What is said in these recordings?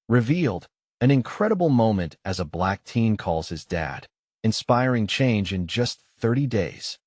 Revealed, an incredible moment as a black teen calls his dad, inspiring change in just 30 days.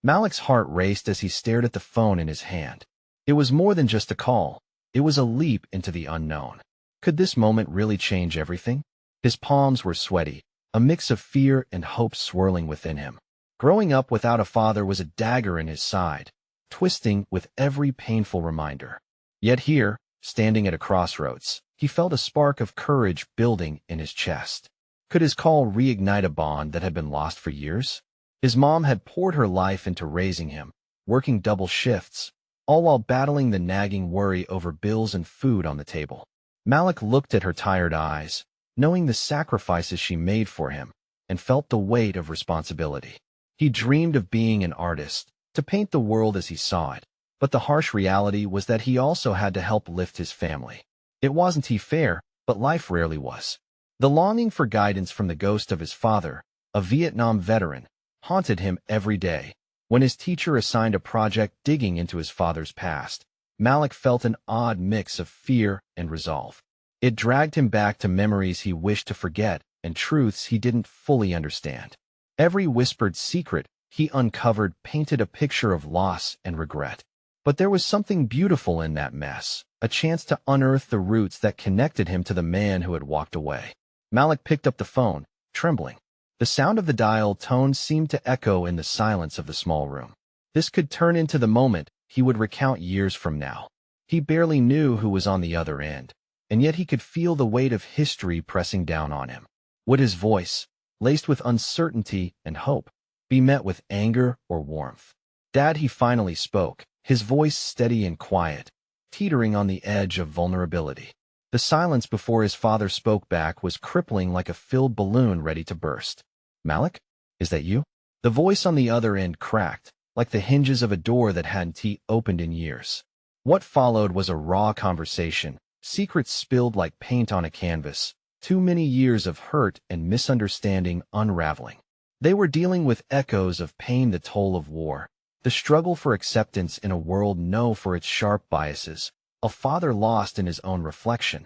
Malik's heart raced as he stared at the phone in his hand. It was more than just a call. It was a leap into the unknown. Could this moment really change everything? His palms were sweaty, a mix of fear and hope swirling within him. Growing up without a father was a dagger in his side, twisting with every painful reminder. Yet here, standing at a crossroads, he felt a spark of courage building in his chest. Could his call reignite a bond that had been lost for years? His mom had poured her life into raising him, working double shifts, all while battling the nagging worry over bills and food on the table. Malik looked at her tired eyes, knowing the sacrifices she made for him, and felt the weight of responsibility. He dreamed of being an artist, to paint the world as he saw it, but the harsh reality was that he also had to help lift his family. It wasn't fair, but life rarely was. The longing for guidance from the ghost of his father, a Vietnam veteran, haunted him every day. When his teacher assigned a project digging into his father's past, Malik felt an odd mix of fear and resolve. It dragged him back to memories he wished to forget and truths he didn't fully understand. Every whispered secret he uncovered painted a picture of loss and regret. But there was something beautiful in that mess, a chance to unearth the roots that connected him to the man who had walked away. Malik picked up the phone, trembling. The sound of the dial tone seemed to echo in the silence of the small room. This could turn into the moment he would recount years from now. He barely knew who was on the other end, and yet he could feel the weight of history pressing down on him. Would his voice, laced with uncertainty and hope, be met with anger or warmth? Dad, he finally spoke, his voice steady and quiet, teetering on the edge of vulnerability. The silence before his father spoke back was crippling like a filled balloon ready to burst. Malik? Is that you? The voice on the other end cracked, like the hinges of a door that hadn't opened in years. What followed was a raw conversation, secrets spilled like paint on a canvas, too many years of hurt and misunderstanding unraveling. They were dealing with echoes of pain, the toll of war, the struggle for acceptance in a world known for its sharp biases, a father lost in his own reflection.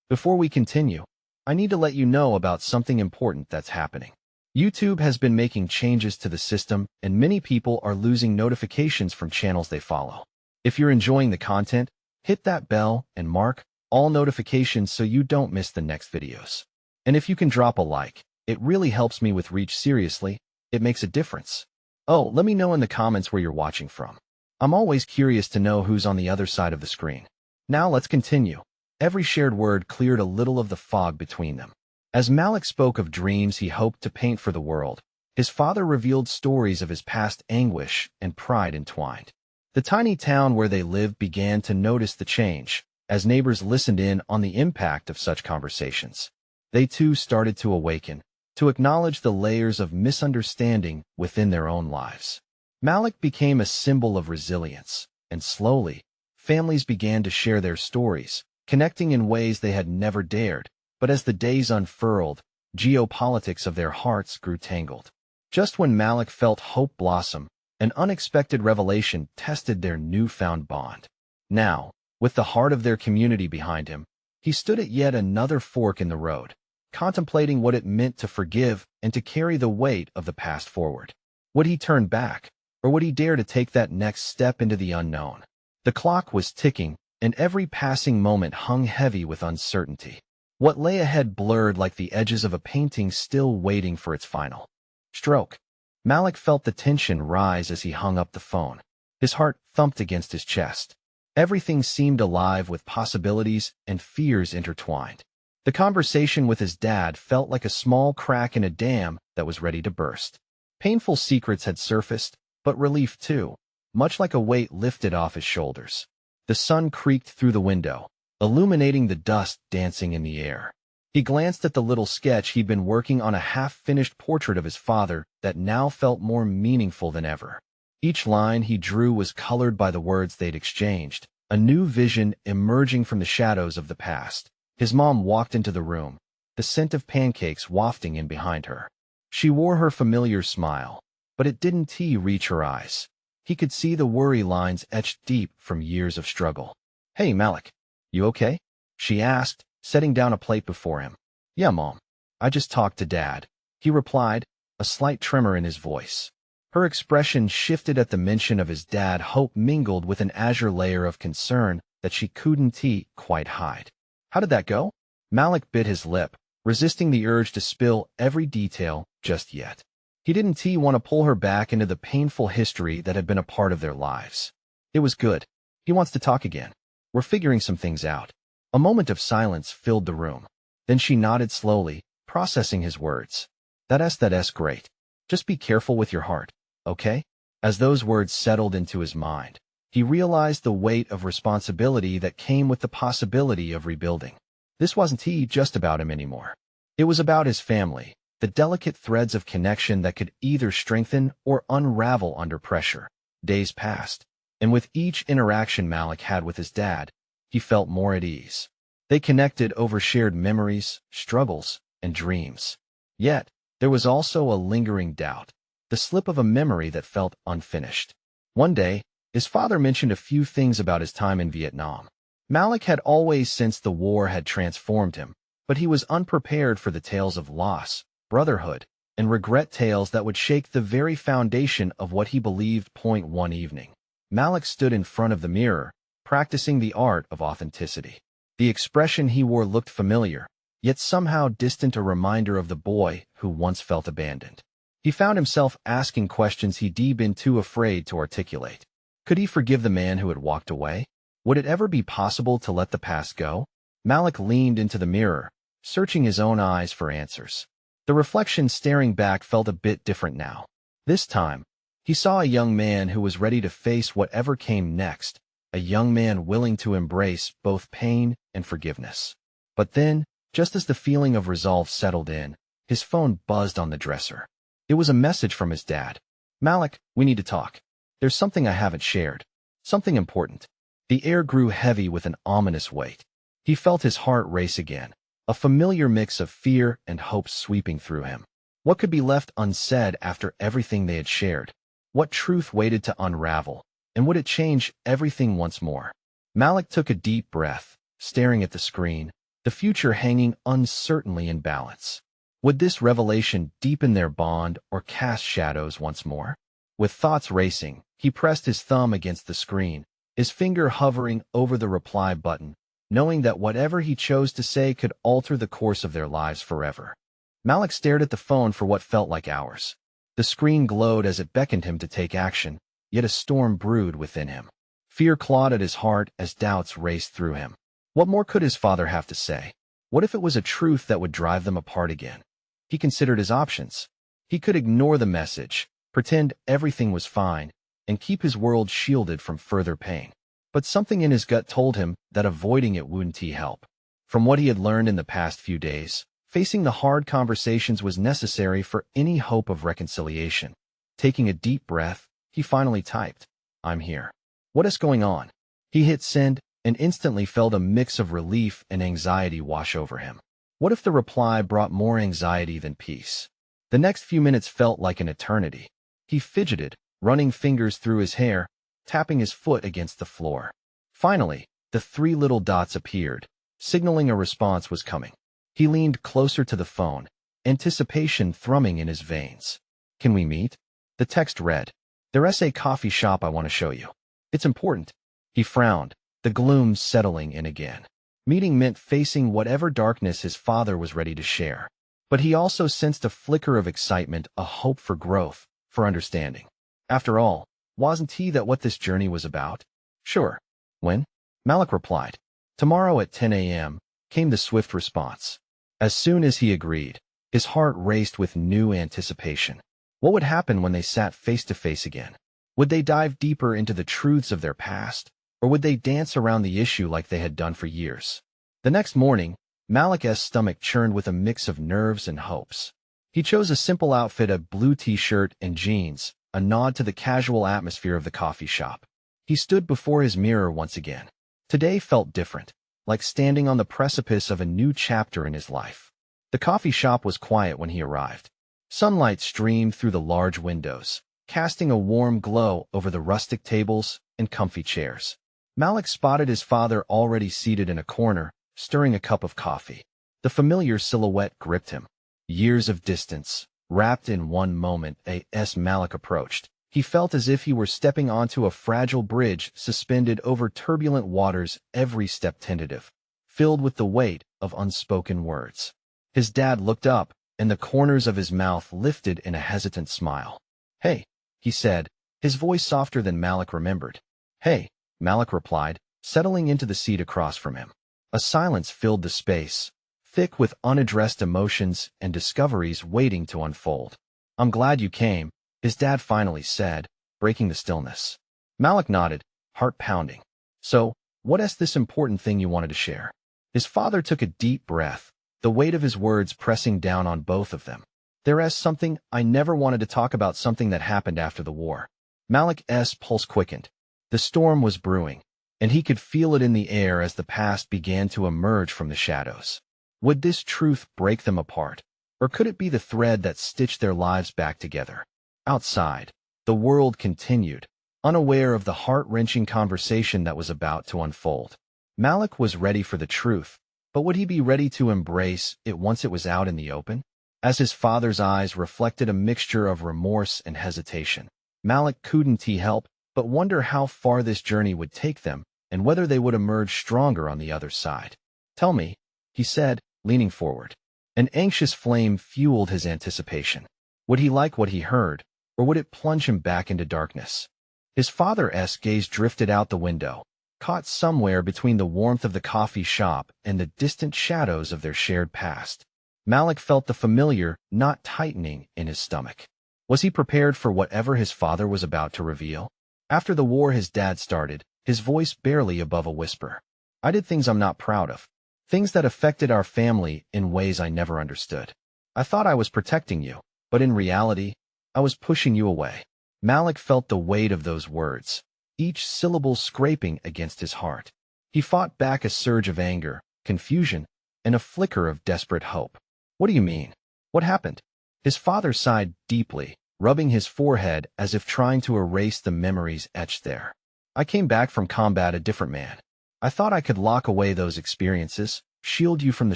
Before we continue, I need to let you know about something important that's happening. YouTube has been making changes to the system, and many people are losing notifications from channels they follow. If you're enjoying the content, hit that bell and mark all notifications so you don't miss the next videos. And if you can drop a like, it really helps me with reach. Seriously, it makes a difference. Oh, let me know in the comments where you're watching from. I'm always curious to know who's on the other side of the screen. Now let's continue. Every shared word cleared a little of the fog between them. As Malik spoke of dreams he hoped to paint for the world, his father revealed stories of his past anguish and pride entwined. The tiny town where they lived began to notice the change, as neighbors listened in on the impact of such conversations. They too started to awaken, to acknowledge the layers of misunderstanding within their own lives. Malik became a symbol of resilience, and slowly, families began to share their stories, connecting in ways they had never dared. But as the days unfurled, geopolitics of their hearts grew tangled. Just when Malik felt hope blossom, an unexpected revelation tested their newfound bond. Now, with the heart of their community behind him, he stood at yet another fork in the road, contemplating what it meant to forgive and to carry the weight of the past forward. Would he turn back, or would he dare to take that next step into the unknown? The clock was ticking, and every passing moment hung heavy with uncertainty. What lay ahead blurred like the edges of a painting still waiting for its final stroke. Malik felt the tension rise as he hung up the phone. His heart thumped against his chest. Everything seemed alive with possibilities and fears intertwined. The conversation with his dad felt like a small crack in a dam that was ready to burst. Painful secrets had surfaced, but relief too, much like a weight lifted off his shoulders. The sun creaked through the window, illuminating the dust dancing in the air. He glanced at the little sketch he'd been working on, a half-finished portrait of his father that now felt more meaningful than ever. Each line he drew was colored by the words they'd exchanged, a new vision emerging from the shadows of the past. His mom walked into the room, the scent of pancakes wafting in behind her. She wore her familiar smile, but it didn't reach her eyes. He could see the worry lines etched deep from years of struggle. "Hey, Malik. You okay?" she asked, setting down a plate before him. "Yeah, Mom. I just talked to Dad," he replied, a slight tremor in his voice. Her expression shifted at the mention of his dad, hope mingled with an azure layer of concern that she couldn't quite hide. "How did that go?" Malik bit his lip, resisting the urge to spill every detail just yet. He didn't want to pull her back into the painful history that had been a part of their lives. "It was good. He wants to talk again. We're figuring some things out." A moment of silence filled the room. Then she nodded slowly, processing his words. That's great. Just be careful with your heart, okay?" As those words settled into his mind, he realized the weight of responsibility that came with the possibility of rebuilding. This wasn't just about him anymore. It was about his family, the delicate threads of connection that could either strengthen or unravel under pressure. Days passed, and with each interaction Malik had with his dad, he felt more at ease. They connected over shared memories, struggles, and dreams. Yet, there was also a lingering doubt, the slip of a memory that felt unfinished. One day, his father mentioned a few things about his time in Vietnam. Malik had always sensed the war had transformed him, but he was unprepared for the tales of loss, brotherhood, and regret, tales that would shake the very foundation of what he believed. One evening, Malik stood in front of the mirror, practicing the art of authenticity. The expression he wore looked familiar, yet somehow distant, a reminder of the boy who once felt abandoned. He found himself asking questions he'd been too afraid to articulate. Could he forgive the man who had walked away? Would it ever be possible to let the past go? Malik leaned into the mirror, searching his own eyes for answers. The reflection staring back felt a bit different now. This time, he saw a young man who was ready to face whatever came next, a young man willing to embrace both pain and forgiveness. But then, just as the feeling of resolve settled in, his phone buzzed on the dresser. It was a message from his dad. "Malik, we need to talk. There's something I haven't shared. Something important." The air grew heavy with an ominous weight. He felt his heart race again, a familiar mix of fear and hope sweeping through him. What could be left unsaid after everything they had shared? What truth waited to unravel? And would it change everything once more? Malik took a deep breath, staring at the screen, the future hanging uncertainly in balance. Would this revelation deepen their bond or cast shadows once more? With thoughts racing, he pressed his thumb against the screen, his finger hovering over the reply button, knowing that whatever he chose to say could alter the course of their lives forever. Malik stared at the phone for what felt like hours. The screen glowed as it beckoned him to take action, yet a storm brewed within him. Fear clawed at his heart as doubts raced through him. What more could his father have to say? What if it was a truth that would drive them apart again? He considered his options. He could ignore the message, pretend everything was fine, and keep his world shielded from further pain. But something in his gut told him that avoiding it wouldn't help. From what he had learned in the past few days, facing the hard conversations was necessary for any hope of reconciliation. Taking a deep breath, he finally typed, "I'm here." "What is going on?" He hit send and instantly felt a mix of relief and anxiety wash over him. What if the reply brought more anxiety than peace? The next few minutes felt like an eternity. He fidgeted, running fingers through his hair, tapping his foot against the floor. Finally, the 3 little dots appeared, signaling a response was coming. He leaned closer to the phone, anticipation thrumming in his veins. "Can we meet?" The text read, "There's a coffee shop I want to show you. It's important." He frowned, the gloom settling in again. Meeting meant facing whatever darkness his father was ready to share. But he also sensed a flicker of excitement, a hope for growth, for understanding. After all, wasn't that what this journey was about? "Sure." "When?" Malik replied. "Tomorrow at 10 a.m., came the swift response. As soon as he agreed, his heart raced with new anticipation. What would happen when they sat face to face again? Would they dive deeper into the truths of their past, or would they dance around the issue like they had done for years? The next morning, Malik's stomach churned with a mix of nerves and hopes. He chose a simple outfit, a blue t-shirt and jeans, a nod to the casual atmosphere of the coffee shop. He stood before his mirror once again. Today felt different, like standing on the precipice of a new chapter in his life. The coffee shop was quiet when he arrived. Sunlight streamed through the large windows, casting a warm glow over the rustic tables and comfy chairs. Malik spotted his father already seated in a corner, stirring a cup of coffee. The familiar silhouette gripped him. Years of distance, wrapped in one moment as Malik approached. He felt as if he were stepping onto a fragile bridge suspended over turbulent waters, every step tentative, filled with the weight of unspoken words. His dad looked up, and the corners of his mouth lifted in a hesitant smile. "Hey," he said, his voice softer than Malik remembered. "Hey," Malik replied, settling into the seat across from him. A silence filled the space, thick with unaddressed emotions and discoveries waiting to unfold. "I'm glad you came," his dad finally said, breaking the stillness. Malik nodded, heart pounding. "So, what's this important thing you wanted to share?" His father took a deep breath, the weight of his words pressing down on both of them. "There's something I never wanted to talk about, something that happened after the war." Malik's pulse quickened. The storm was brewing, and he could feel it in the air as the past began to emerge from the shadows. Would this truth break them apart, or could it be the thread that stitched their lives back together? Outside, the world continued, unaware of the heart-wrenching conversation that was about to unfold. Malik was ready for the truth, but would he be ready to embrace it once it was out in the open? As his father's eyes reflected a mixture of remorse and hesitation, Malik couldn't help but wonder how far this journey would take them and whether they would emerge stronger on the other side. "Tell me," he said, leaning forward. An anxious flame fueled his anticipation. Would he like what he heard, or would it plunge him back into darkness? His father's gaze drifted out the window, caught somewhere between the warmth of the coffee shop and the distant shadows of their shared past. Malik felt the familiar knot tightening in his stomach. Was he prepared for whatever his father was about to reveal? After the war, his dad started, his voice barely above a whisper. "I did things I'm not proud of. Things that affected our family in ways I never understood. I thought I was protecting you, but in reality, I was pushing you away." Malik felt the weight of those words, each syllable scraping against his heart. He fought back a surge of anger, confusion, and a flicker of desperate hope. "What do you mean? What happened?" His father sighed deeply, rubbing his forehead as if trying to erase the memories etched there. "I came back from combat a different man. I thought I could lock away those experiences, shield you from the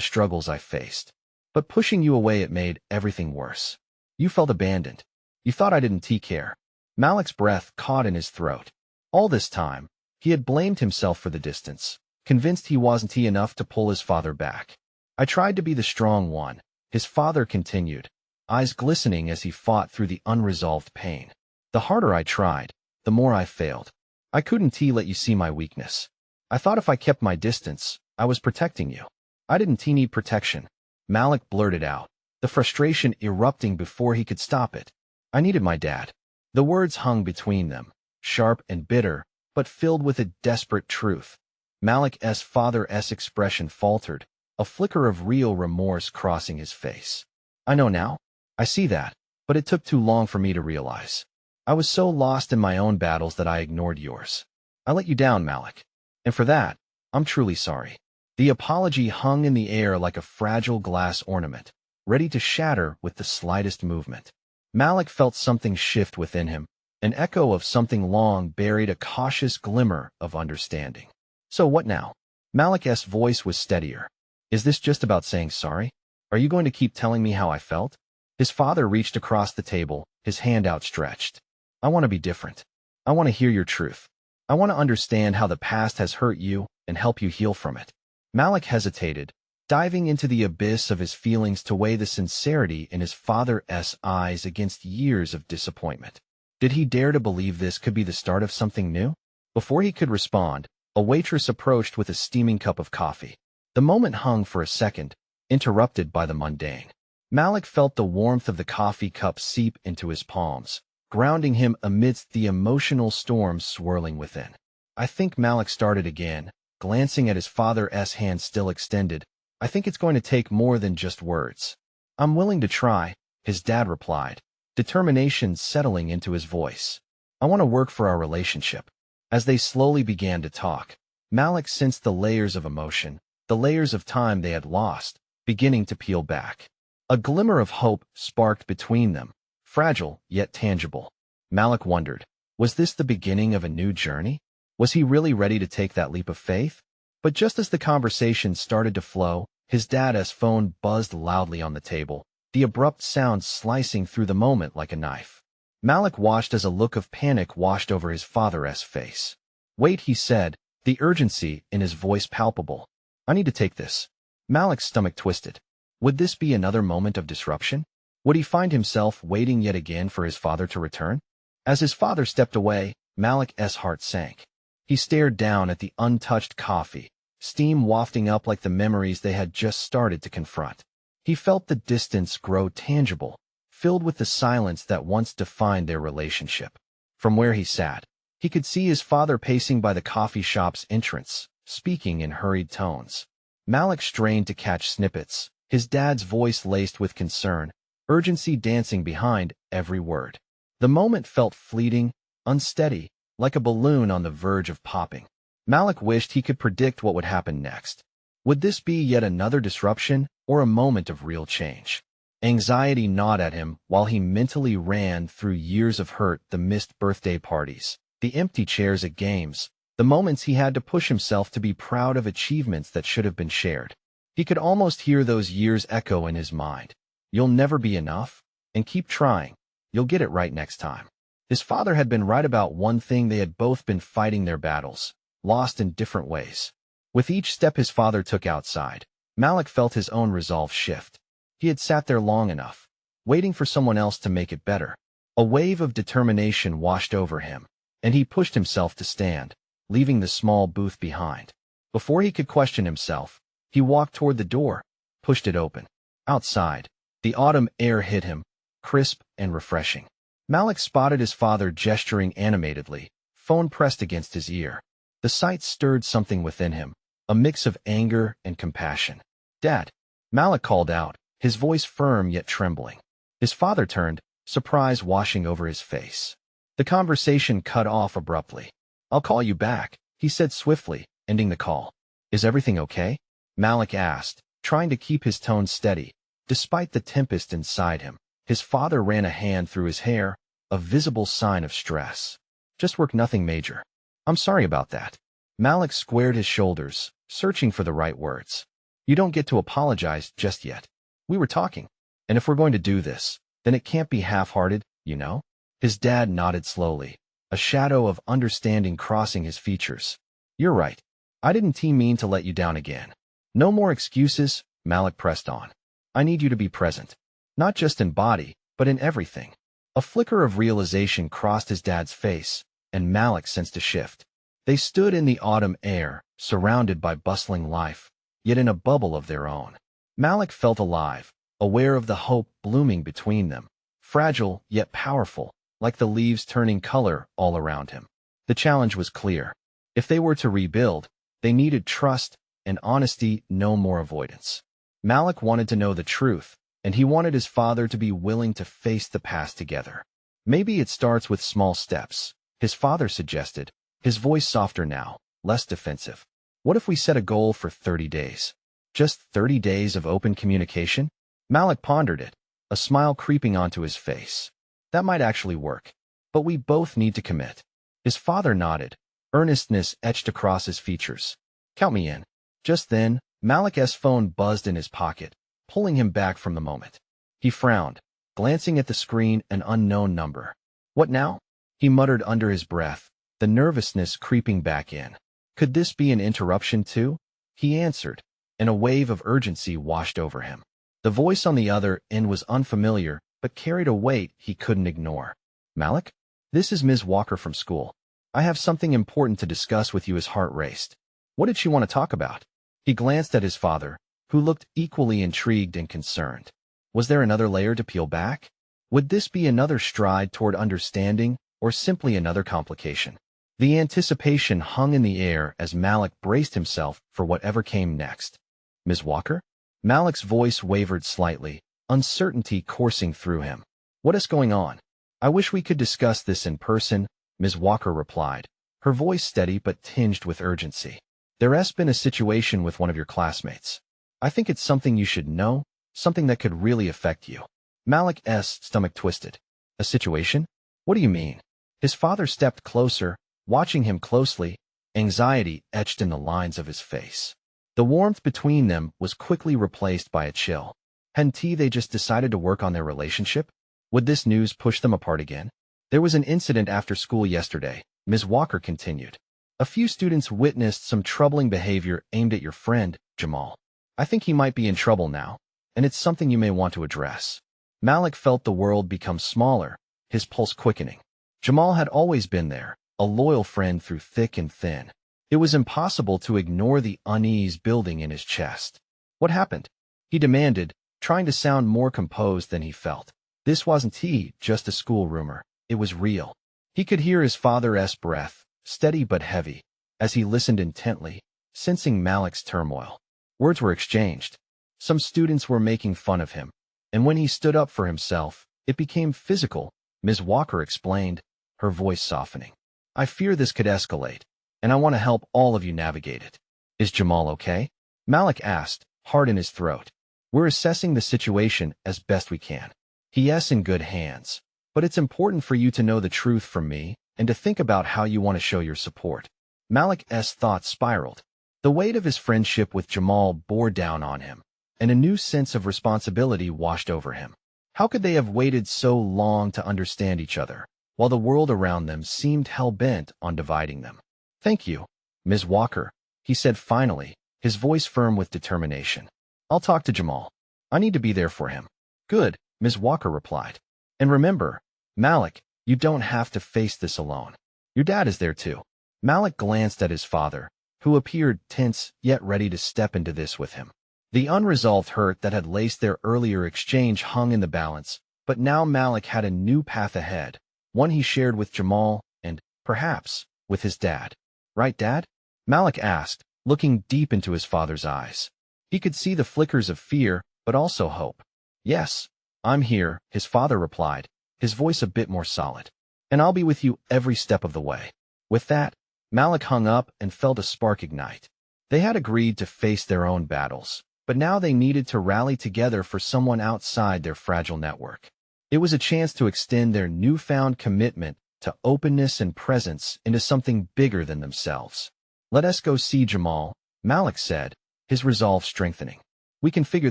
struggles I faced. But pushing you away, it made everything worse. You felt abandoned. You thought I didn't care." Malik's breath caught in his throat. All this time, he had blamed himself for the distance, convinced he wasn't enough to pull his father back. "I tried to be the strong one," his father continued, eyes glistening as he fought through the unresolved pain. "The harder I tried, the more I failed. I couldn't let you see my weakness. I thought if I kept my distance, I was protecting you. I didn't need protection." Malik blurted out, the frustration erupting before he could stop it. "I needed my dad." The words hung between them, sharp and bitter, but filled with a desperate truth. Malik's father's expression faltered, a flicker of real remorse crossing his face. "I know now. I see that, but it took too long for me to realize. I was so lost in my own battles that I ignored yours. I let you down, Malik. And for that, I'm truly sorry." The apology hung in the air like a fragile glass ornament, ready to shatter with the slightest movement. Malik felt something shift within him, an echo of something long buried, a cautious glimmer of understanding. "So what now?" Malik's voice was steadier. "Is this just about saying sorry? Are you going to keep telling me how I felt?" His father reached across the table, his hand outstretched. "I want to be different. I want to hear your truth. I want to understand how the past has hurt you and help you heal from it." Malik hesitated, diving into the abyss of his feelings to weigh the sincerity in his father's eyes against years of disappointment. Did he dare to believe this could be the start of something new? Before he could respond, a waitress approached with a steaming cup of coffee. The moment hung for a second, interrupted by the mundane. Malik felt the warmth of the coffee cup seep into his palms, grounding him amidst the emotional storm swirling within. "I think," Malik started again, glancing at his father's hand still extended, "I think it's going to take more than just words." "I'm willing to try," his dad replied, determination settling into his voice. "I want to work for our relationship." As they slowly began to talk, Malik sensed the layers of emotion, the layers of time they had lost, beginning to peel back. A glimmer of hope sparked between them, fragile yet tangible. Malik wondered, was this the beginning of a new journey? Was he really ready to take that leap of faith? But just as the conversation started to flow, his dad's phone buzzed loudly on the table, the abrupt sound slicing through the moment like a knife. Malik watched as a look of panic washed over his father's face. "Wait," he said, the urgency in his voice palpable. "I need to take this." Malik's stomach twisted. Would this be another moment of disruption? Would he find himself waiting yet again for his father to return? As his father stepped away, Malik's heart sank. He stared down at the untouched coffee, steam wafting up like the memories they had just started to confront. He felt the distance grow tangible, filled with the silence that once defined their relationship. From where he sat, he could see his father pacing by the coffee shop's entrance, speaking in hurried tones. Malik strained to catch snippets, his dad's voice laced with concern, urgency dancing behind every word. The moment felt fleeting, unsteady, like a balloon on the verge of popping. Malik wished he could predict what would happen next. Would this be yet another disruption, or a moment of real change? Anxiety gnawed at him while he mentally ran through years of hurt, the missed birthday parties, the empty chairs at games, the moments he had to push himself to be proud of achievements that should have been shared. He could almost hear those years echo in his mind. "You'll never be enough, and keep trying. You'll get it right next time." His father had been right about one thing: they had both been fighting their battles, lost in different ways. With each step his father took outside, Malik felt his own resolve shift. He had sat there long enough, waiting for someone else to make it better. A wave of determination washed over him, and he pushed himself to stand, leaving the small booth behind. Before he could question himself, he walked toward the door, pushed it open. Outside, the autumn air hit him, crisp and refreshing. Malik spotted his father gesturing animatedly, phone pressed against his ear. The sight stirred something within him, a mix of anger and compassion. "Dad," Malik called out, his voice firm yet trembling. His father turned, surprise washing over his face. The conversation cut off abruptly. "I'll call you back," he said swiftly, ending the call. "Is everything okay?" Malik asked, trying to keep his tone steady, despite the tempest inside him. His father ran a hand through his hair, a visible sign of stress. "Just work, nothing major." "I'm sorry about that." Malik squared his shoulders, searching for the right words. "You don't get to apologize just yet. We were talking. And if we're going to do this, then it can't be half-hearted, you know?" His dad nodded slowly, a shadow of understanding crossing his features. "You're right. I didn't mean to let you down again." "No more excuses," Malik pressed on. "I need you to be present. Not just in body, but in everything." A flicker of realization crossed his dad's face, and Malik sensed a shift. They stood in the autumn air, surrounded by bustling life, yet in a bubble of their own. Malik felt alive, aware of the hope blooming between them, fragile yet powerful, like the leaves turning color all around him. The challenge was clear. If they were to rebuild, they needed trust and honesty, no more avoidance. Malik wanted to know the truth, and he wanted his father to be willing to face the past together. "Maybe it starts with small steps," his father suggested, his voice softer now, less defensive. "What if we set a goal for 30 days? Just 30 days of open communication?" Malik pondered it, a smile creeping onto his face. "That might actually work. But we both need to commit." His father nodded, earnestness etched across his features. "Count me in." Just then, Malik's phone buzzed in his pocket, pulling him back from the moment. He frowned, glancing at the screen, an unknown number. "What now?" he muttered under his breath, the nervousness creeping back in. Could this be an interruption too? He answered, and a wave of urgency washed over him. The voice on the other end was unfamiliar, but carried a weight he couldn't ignore. "Malik? This is Ms. Walker from school. I have something important to discuss with you." His heart raced. What did she want to talk about? He glanced at his father, who looked equally intrigued and concerned. Was there another layer to peel back? Would this be another stride toward understanding, or simply another complication? The anticipation hung in the air as Malik braced himself for whatever came next. "Ms. Walker?" Malik's voice wavered slightly, uncertainty coursing through him. "What is going on?" "I wish we could discuss this in person," Ms. Walker replied, her voice steady but tinged with urgency. "There's been a situation with one of your classmates. I think it's something you should know, something that could really affect you." Malik's stomach twisted. "A situation? What do you mean?" His father stepped closer, watching him closely, anxiety etched in the lines of his face. The warmth between them was quickly replaced by a chill. Hadn't they just decided to work on their relationship? Would this news push them apart again? There was an incident after school yesterday, Ms. Walker continued. A few students witnessed some troubling behavior aimed at your friend, Jamal. I think he might be in trouble now, and it's something you may want to address. Malik felt the world become smaller, his pulse quickening. Jamal had always been there, a loyal friend through thick and thin. It was impossible to ignore the unease building in his chest. What happened? He demanded, trying to sound more composed than he felt. This wasn't just a school rumor. It was real. He could hear his father's breath, steady but heavy, as he listened intently, sensing Malik's turmoil. Words were exchanged. Some students were making fun of him, and when he stood up for himself, it became physical, Ms. Walker explained, her voice softening. I fear this could escalate, and I want to help all of you navigate it. Is Jamal okay? Malik asked, heart in his throat. We're assessing the situation as best we can. He is in good hands, but it's important for you to know the truth from me and to think about how you want to show your support. Malik's thoughts spiraled. The weight of his friendship with Jamal bore down on him, and a new sense of responsibility washed over him. How could they have waited so long to understand each other, while the world around them seemed hell-bent on dividing them? Thank you, Ms. Walker, he said finally, his voice firm with determination. I'll talk to Jamal. I need to be there for him. Good, Ms. Walker replied. And remember, Malik, you don't have to face this alone. Your dad is there too. Malik glanced at his father, who appeared tense yet ready to step into this with him. The unresolved hurt that had laced their earlier exchange hung in the balance, but now Malik had a new path ahead, one he shared with Jamal and, perhaps, with his dad. Right, Dad? Malik asked, looking deep into his father's eyes. He could see the flickers of fear, but also hope. Yes, I'm here, his father replied, his voice a bit more solid. And I'll be with you every step of the way. With that, Malik hung up and felt a spark ignite. They had agreed to face their own battles, but now they needed to rally together for someone outside their fragile network. It was a chance to extend their newfound commitment to openness and presence into something bigger than themselves. Let us go see Jamal, Malik said, his resolve strengthening. We can figure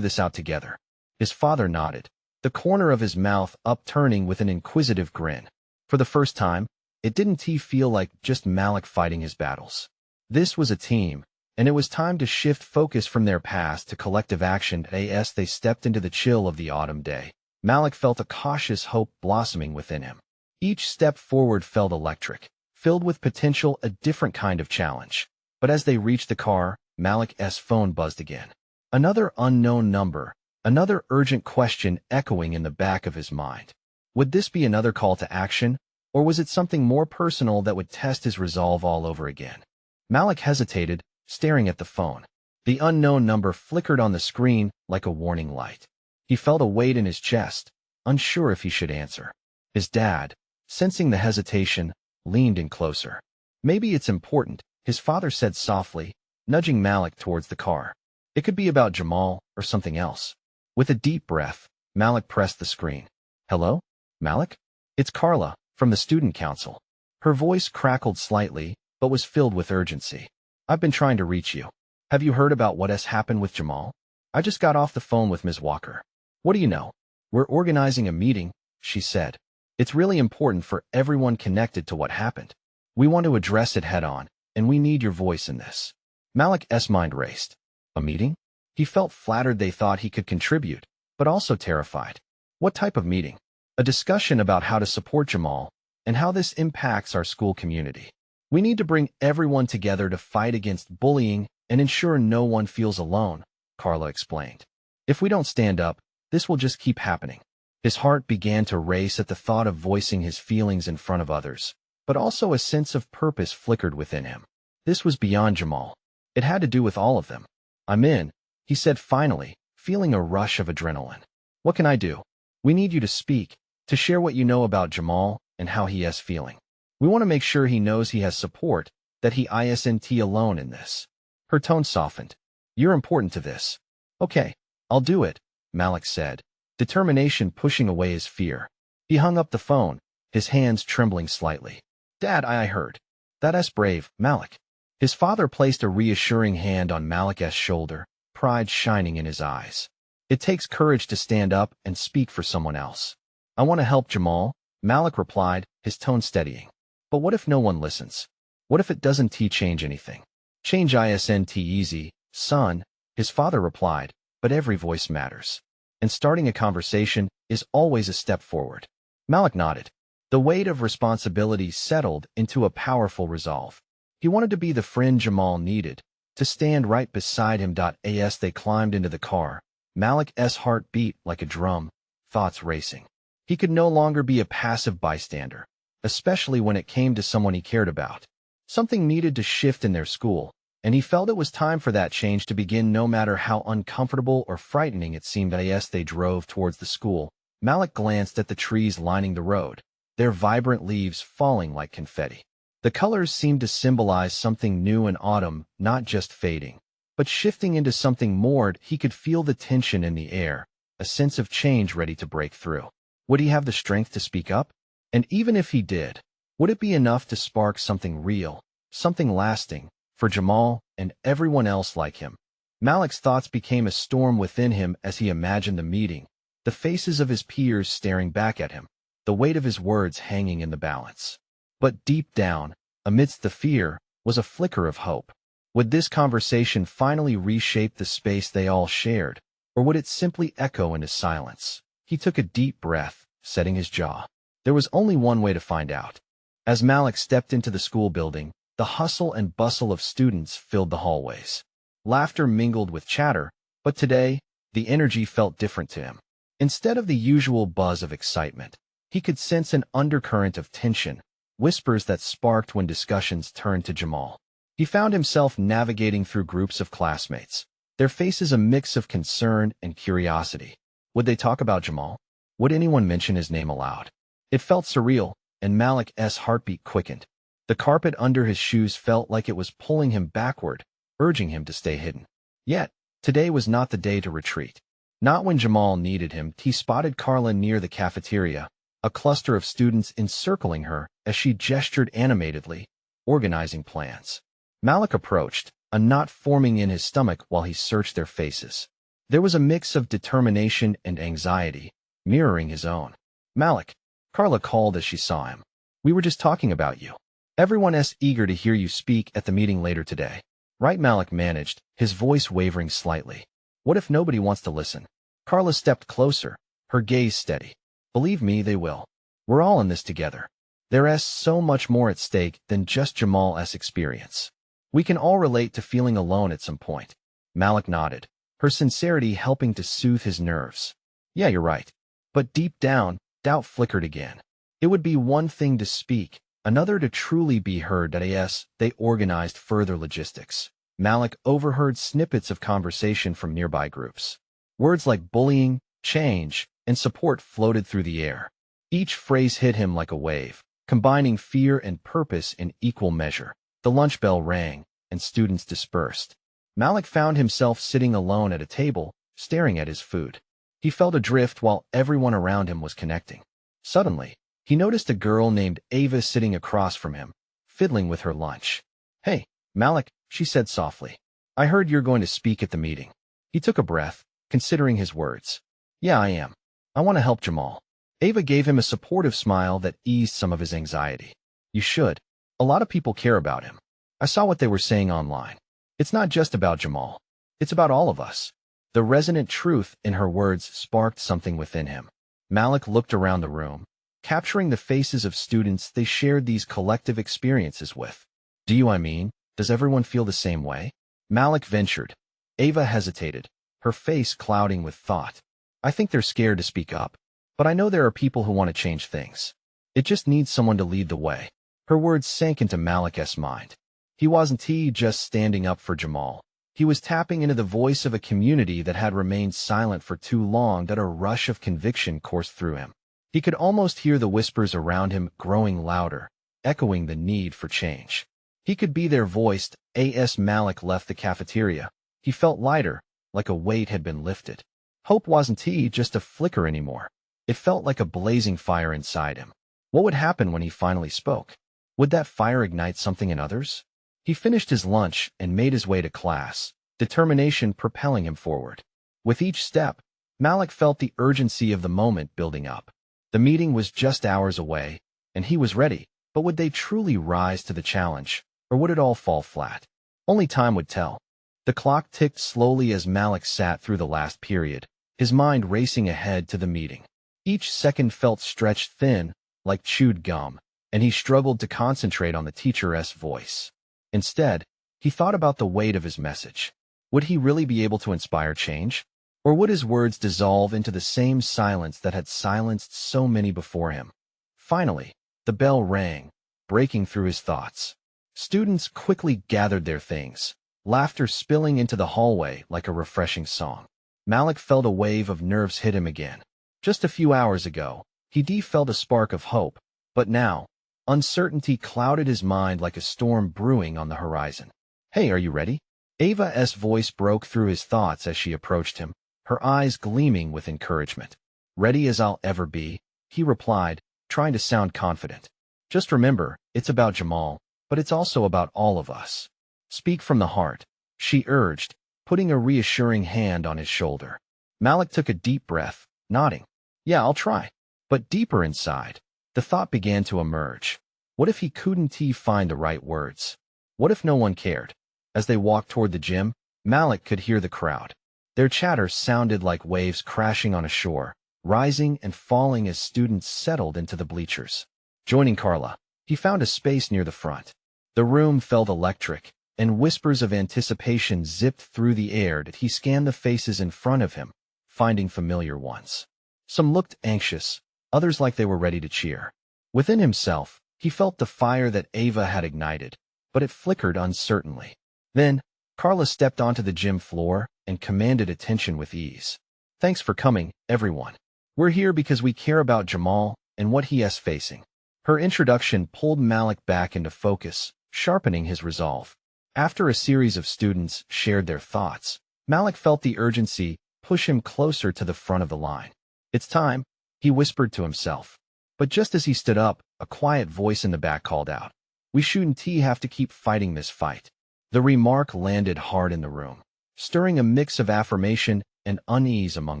this out together. His father nodded, the corner of his mouth upturning with an inquisitive grin. For the first time, it didn't feel like just Malik fighting his battles. This was a team, and it was time to shift focus from their past to collective action as they stepped into the chill of the autumn day. Malik felt a cautious hope blossoming within him. Each step forward felt electric, filled with potential a different kind of challenge. But as they reached the car, Malik's phone buzzed again. Another unknown number, another urgent question echoing in the back of his mind. Would this be another call to action, or was it something more personal that would test his resolve all over again? Malik hesitated, staring at the phone. The unknown number flickered on the screen like a warning light. He felt a weight in his chest, unsure if he should answer. His dad, sensing the hesitation, leaned in closer. Maybe it's important, his father said softly, nudging Malik towards the car. It could be about Jamal or something else. With a deep breath, Malik pressed the screen. Hello? Malik? It's Carla, from the student council. Her voice crackled slightly, but was filled with urgency. I've been trying to reach you. Have you heard about what has happened with Jamal? I just got off the phone with Ms. Walker. What do you know? We're organizing a meeting, she said. It's really important for everyone connected to what happened. We want to address it head on, and we need your voice in this. Malik's mind raced. A meeting? He felt flattered they thought he could contribute, but also terrified. What type of meeting? A discussion about how to support Jamal and how this impacts our school community. We need to bring everyone together to fight against bullying and ensure no one feels alone, Carla explained. If we don't stand up, this will just keep happening. His heart began to race at the thought of voicing his feelings in front of others, but also a sense of purpose flickered within him. This was beyond Jamal. It had to do with all of them. I'm in, he said finally, feeling a rush of adrenaline. What can I do? We need you to speak, to share what you know about Jamal and how he is feeling. We want to make sure he knows he has support, that he isn't alone in this. Her tone softened. You're important to this. Okay, I'll do it, Malik said, determination pushing away his fear. He hung up the phone, his hands trembling slightly. Dad, I heard. That's brave, Malik. His father placed a reassuring hand on Malik's shoulder, pride shining in his eyes. It takes courage to stand up and speak for someone else. I want to help Jamal, Malik replied, his tone steadying. But what if no one listens? What if it doesn't change anything? Change isn't easy, son, his father replied, but every voice matters. And starting a conversation is always a step forward. Malik nodded. The weight of responsibility settled into a powerful resolve. He wanted to be the friend Jamal needed, to stand right beside him. As they climbed into the car, Malik's heart beat like a drum, thoughts racing. He could no longer be a passive bystander, especially when it came to someone he cared about. Something needed to shift in their school, and he felt it was time for that change to begin, no matter how uncomfortable or frightening it seemed. As they drove towards the school, Malik glanced at the trees lining the road, their vibrant leaves falling like confetti. The colors seemed to symbolize something new in autumn, not just fading, but shifting into something more. He could feel the tension in the air, a sense of change ready to break through. Would he have the strength to speak up? And even if he did, would it be enough to spark something real, something lasting, for Jamal and everyone else like him? Malik's thoughts became a storm within him as he imagined the meeting, the faces of his peers staring back at him, the weight of his words hanging in the balance. But deep down, amidst the fear, was a flicker of hope. Would this conversation finally reshape the space they all shared, or would it simply echo into silence? He took a deep breath, setting his jaw. There was only one way to find out. As Malik stepped into the school building, the hustle and bustle of students filled the hallways. Laughter mingled with chatter, but today, the energy felt different to him. Instead of the usual buzz of excitement, he could sense an undercurrent of tension, whispers that sparked when discussions turned to Jamal. He found himself navigating through groups of classmates, their faces a mix of concern and curiosity. Would they talk about Jamal? Would anyone mention his name aloud? It felt surreal, and Malik's heartbeat quickened. The carpet under his shoes felt like it was pulling him backward, urging him to stay hidden. Yet, today was not the day to retreat. Not when Jamal needed him. He spotted Carla near the cafeteria, a cluster of students encircling her as she gestured animatedly, organizing plans. Malik approached, a knot forming in his stomach while he searched their faces. There was a mix of determination and anxiety, mirroring his own. Malik, Carla called as she saw him. We were just talking about you. Everyone's eager to hear you speak at the meeting later today. Right? Malik managed, his voice wavering slightly. What if nobody wants to listen? Carla stepped closer, her gaze steady. Believe me, they will. We're all in this together. There's so much more at stake than just Jamal's experience. We can all relate to feeling alone at some point. Malik nodded, her sincerity helping to soothe his nerves. Yeah, you're right. But deep down, doubt flickered again. It would be one thing to speak, another to truly be heard. As they organized further logistics, Malik overheard snippets of conversation from nearby groups. Words like bullying, change, and support floated through the air. Each phrase hit him like a wave, combining fear and purpose in equal measure. The lunch bell rang, and students dispersed. Malik found himself sitting alone at a table, staring at his food. He felt adrift while everyone around him was connecting. Suddenly, he noticed a girl named Ava sitting across from him, fiddling with her lunch. Hey, Malik, she said softly. I heard you're going to speak at the meeting. He took a breath, considering his words. Yeah, I am. I want to help Jamal. Ava gave him a supportive smile that eased some of his anxiety. You should. A lot of people care about him. I saw what they were saying online. It's not just about Jamal. It's about all of us. The resonant truth in her words sparked something within him. Malik looked around the room, capturing the faces of students they shared these collective experiences with. Does everyone feel the same way? Malik ventured. Ava hesitated, her face clouding with thought. I think they're scared to speak up, but I know there are people who want to change things. It just needs someone to lead the way. Her words sank into Malik's mind. He wasn't just standing up for Jamal. He was tapping into the voice of a community that had remained silent for too long. That a rush of conviction coursed through him. He could almost hear the whispers around him growing louder, echoing the need for change. He could be their voice. As Malik left the cafeteria, he felt lighter, like a weight had been lifted. Hope wasn't just a flicker anymore. It felt like a blazing fire inside him. What would happen when he finally spoke? Would that fire ignite something in others? He finished his lunch and made his way to class, determination propelling him forward. With each step, Malik felt the urgency of the moment building up. The meeting was just hours away, and he was ready, but would they truly rise to the challenge, or would it all fall flat? Only time would tell. The clock ticked slowly as Malik sat through the last period, his mind racing ahead to the meeting. Each second felt stretched thin, like chewed gum, and he struggled to concentrate on the teacher's voice. Instead, he thought about the weight of his message. Would he really be able to inspire change? Or would his words dissolve into the same silence that had silenced so many before him? Finally, the bell rang, breaking through his thoughts. Students quickly gathered their things, laughter spilling into the hallway like a refreshing song. Malik felt a wave of nerves hit him again. Just a few hours ago, he felt a spark of hope, but now, uncertainty clouded his mind like a storm brewing on the horizon. "Hey, are you ready?" Ava's voice broke through his thoughts as she approached him, her eyes gleaming with encouragement. "Ready as I'll ever be," he replied, trying to sound confident. "Just remember, it's about Jamal, but it's also about all of us. Speak from the heart," she urged, putting a reassuring hand on his shoulder. Malik took a deep breath, nodding. "Yeah, I'll try." But deeper inside, the thought began to emerge. What if he couldn't find the right words? What if no one cared? As they walked toward the gym, Malik could hear the crowd. Their chatter sounded like waves crashing on a shore, rising and falling as students settled into the bleachers. Joining Carla, he found a space near the front. The room felt electric, and whispers of anticipation zipped through the air as he scanned the faces in front of him, finding familiar ones. Some looked anxious, others like they were ready to cheer. Within himself, he felt the fire that Ava had ignited, but it flickered uncertainly. Then, Carla stepped onto the gym floor and commanded attention with ease. "Thanks for coming, everyone. We're here because we care about Jamal and what he is facing." Her introduction pulled Malik back into focus, sharpening his resolve. After a series of students shared their thoughts, Malik felt the urgency push him closer to the front of the line. "It's time," he whispered to himself. But just as he stood up, a quiet voice in the back called out, "We shouldn't have to keep fighting this fight." The remark landed hard in the room, stirring a mix of affirmation and unease among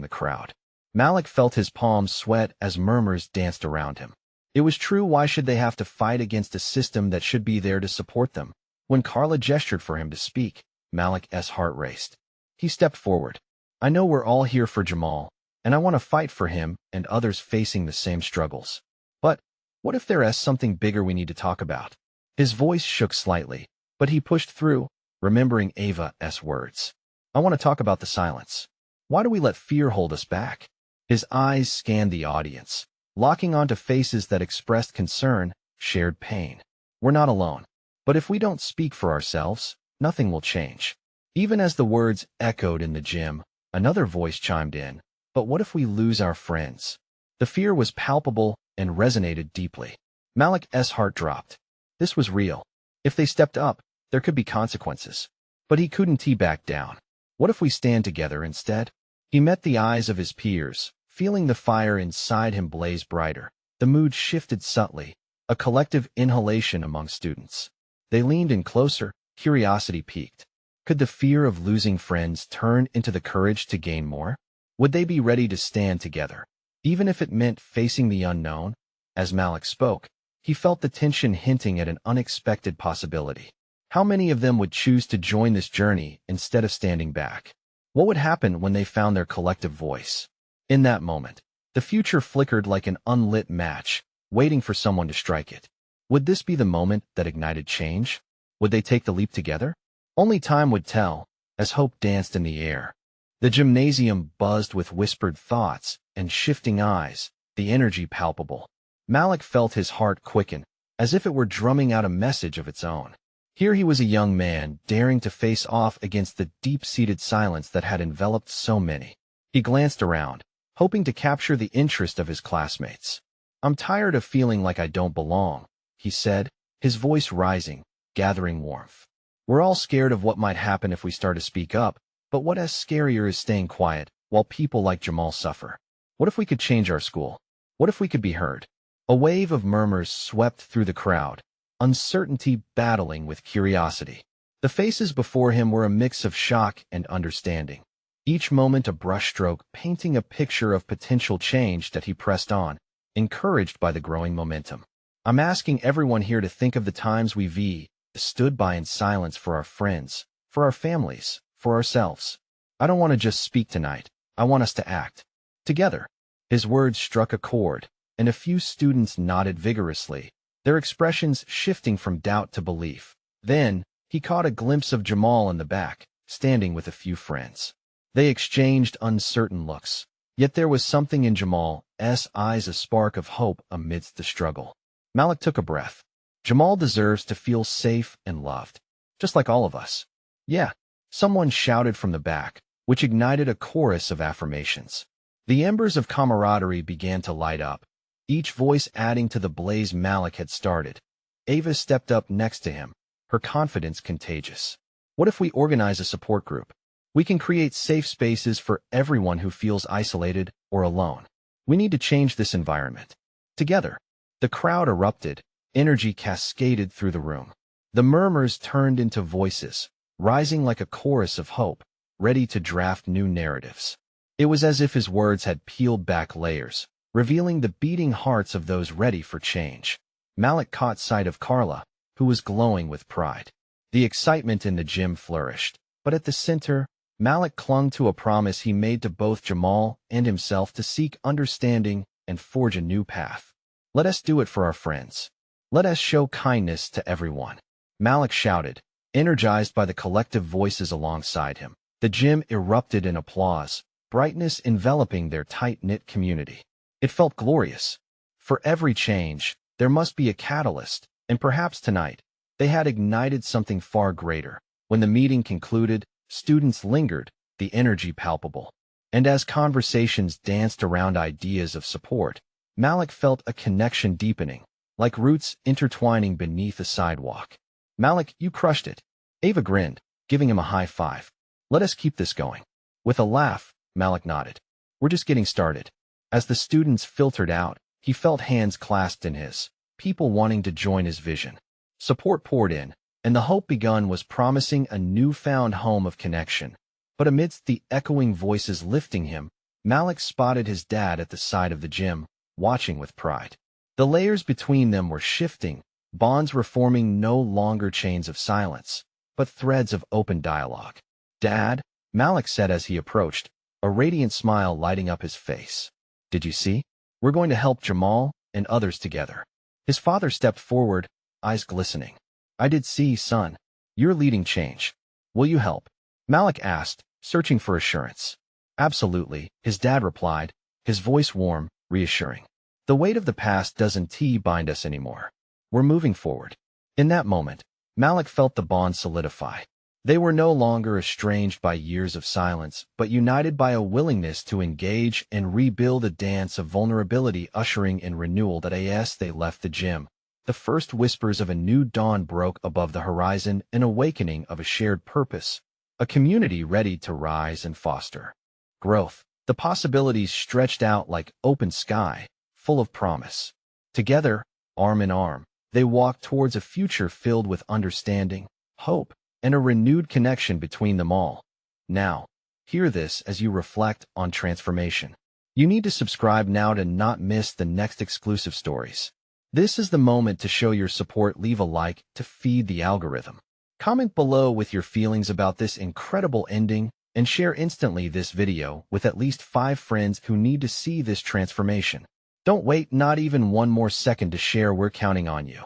the crowd. Malik felt his palms sweat as murmurs danced around him. It was true. Why should they have to fight against a system that should be there to support them? When Carla gestured for him to speak, Malik's heart raced. He stepped forward. "I know we're all here for Jamal, and I want to fight for him and others facing the same struggles. But what if there is something bigger we need to talk about?" His voice shook slightly, but he pushed through, remembering Ava's words. "I want to talk about the silence. Why do we let fear hold us back?" His eyes scanned the audience, locking onto faces that expressed concern, shared pain. "We're not alone. But if we don't speak for ourselves, nothing will change." Even as the words echoed in the gym, another voice chimed in. "But what if we lose our friends?" The fear was palpable and resonated deeply. Malik's heart dropped. This was real. If they stepped up, there could be consequences. But he couldn't back down. What if we stand together instead? He met the eyes of his peers, feeling the fire inside him blaze brighter. The mood shifted subtly, a collective inhalation among students. They leaned in closer, curiosity piqued. Could the fear of losing friends turn into the courage to gain more? Would they be ready to stand together, even if it meant facing the unknown? As Malik spoke, he felt the tension hinting at an unexpected possibility. How many of them would choose to join this journey instead of standing back? What would happen when they found their collective voice? In that moment, the future flickered like an unlit match, waiting for someone to strike it. Would this be the moment that ignited change? Would they take the leap together? Only time would tell, as hope danced in the air. The gymnasium buzzed with whispered thoughts and shifting eyes, the energy palpable. Malik felt his heart quicken, as if it were drumming out a message of its own. Here he was, a young man, daring to face off against the deep-seated silence that had enveloped so many. He glanced around, hoping to capture the interest of his classmates. "I'm tired of feeling like I don't belong," he said, his voice rising, gathering warmth. "We're all scared of what might happen if we start to speak up, but what is scarier is staying quiet while people like Jamal suffer. What if we could change our school? What if we could be heard?" A wave of murmurs swept through the crowd, uncertainty battling with curiosity. The faces before him were a mix of shock and understanding, each moment a brushstroke painting a picture of potential change that he pressed on, encouraged by the growing momentum. I'm asking everyone here to think of the times we've stood by in silence for our friends, for our families, for ourselves. I don't want to just speak tonight. I want us to act. Together. His words struck a chord, and a few students nodded vigorously, their expressions shifting from doubt to belief. Then, he caught a glimpse of Jamal in the back, standing with a few friends. They exchanged uncertain looks, yet there was something in Jamal's eyes, a spark of hope amidst the struggle. Malik took a breath. Jamal deserves to feel safe and loved, just like all of us. Yeah, someone shouted from the back, which ignited a chorus of affirmations. The embers of camaraderie began to light up, each voice adding to the blaze Malik had started. Ava stepped up next to him, her confidence contagious. What if we organize a support group? We can create safe spaces for everyone who feels isolated or alone. We need to change this environment. Together. The crowd erupted, energy cascaded through the room. The murmurs turned into voices, rising like a chorus of hope, ready to draft new narratives. It was as if his words had peeled back layers, revealing the beating hearts of those ready for change. Malik caught sight of Carla, who was glowing with pride. The excitement in the gym flourished, but at the center, Malik clung to a promise he made to both Jamal and himself to seek understanding and forge a new path. Let us do it for our friends. Let us show kindness to everyone. Malik shouted, energized by the collective voices alongside him. The gym erupted in applause, brightness enveloping their tight-knit community. It felt glorious. For every change, there must be a catalyst, and perhaps tonight, they had ignited something far greater. When the meeting concluded, students lingered, the energy palpable. And as conversations danced around ideas of support, Malik felt a connection deepening, like roots intertwining beneath a sidewalk. Malik, you crushed it. Ava grinned, giving him a high five. Let us keep this going. With a laugh, Malik nodded. We're just getting started. As the students filtered out, he felt hands clasped in his, people wanting to join his vision. Support poured in, and the hope begun was promising a newfound home of connection. But amidst the echoing voices lifting him, Malik spotted his dad at the side of the gym, watching with pride. The layers between them were shifting, bonds were forming, no longer chains of silence, but threads of open dialogue. Dad, Malik said as he approached, a radiant smile lighting up his face. Did you see? We're going to help Jamal and others together. His father stepped forward, eyes glistening. I did see, son. You're leading change. Will you help? Malik asked, searching for assurance. Absolutely, his dad replied, his voice warm, reassuring. The weight of the past doesn't bind us anymore. We're moving forward. In that moment, Malik felt the bond solidify. They were no longer estranged by years of silence, but united by a willingness to engage and rebuild, a dance of vulnerability ushering in renewal. That as they left the gym, the first whispers of a new dawn broke above the horizon, an awakening of a shared purpose, a community ready to rise and foster growth. The possibilities stretched out like open sky, full of promise. Together, arm in arm, they walked towards a future filled with understanding, hope, and a renewed connection between them all. Now, hear this as you reflect on transformation. You need to subscribe now to not miss the next exclusive stories. This is the moment to show your support. Leave a like to feed the algorithm. Comment below with your feelings about this incredible ending, and share instantly this video with at least 5 friends who need to see this transformation. Don't wait not even one more second to share. We're counting on you.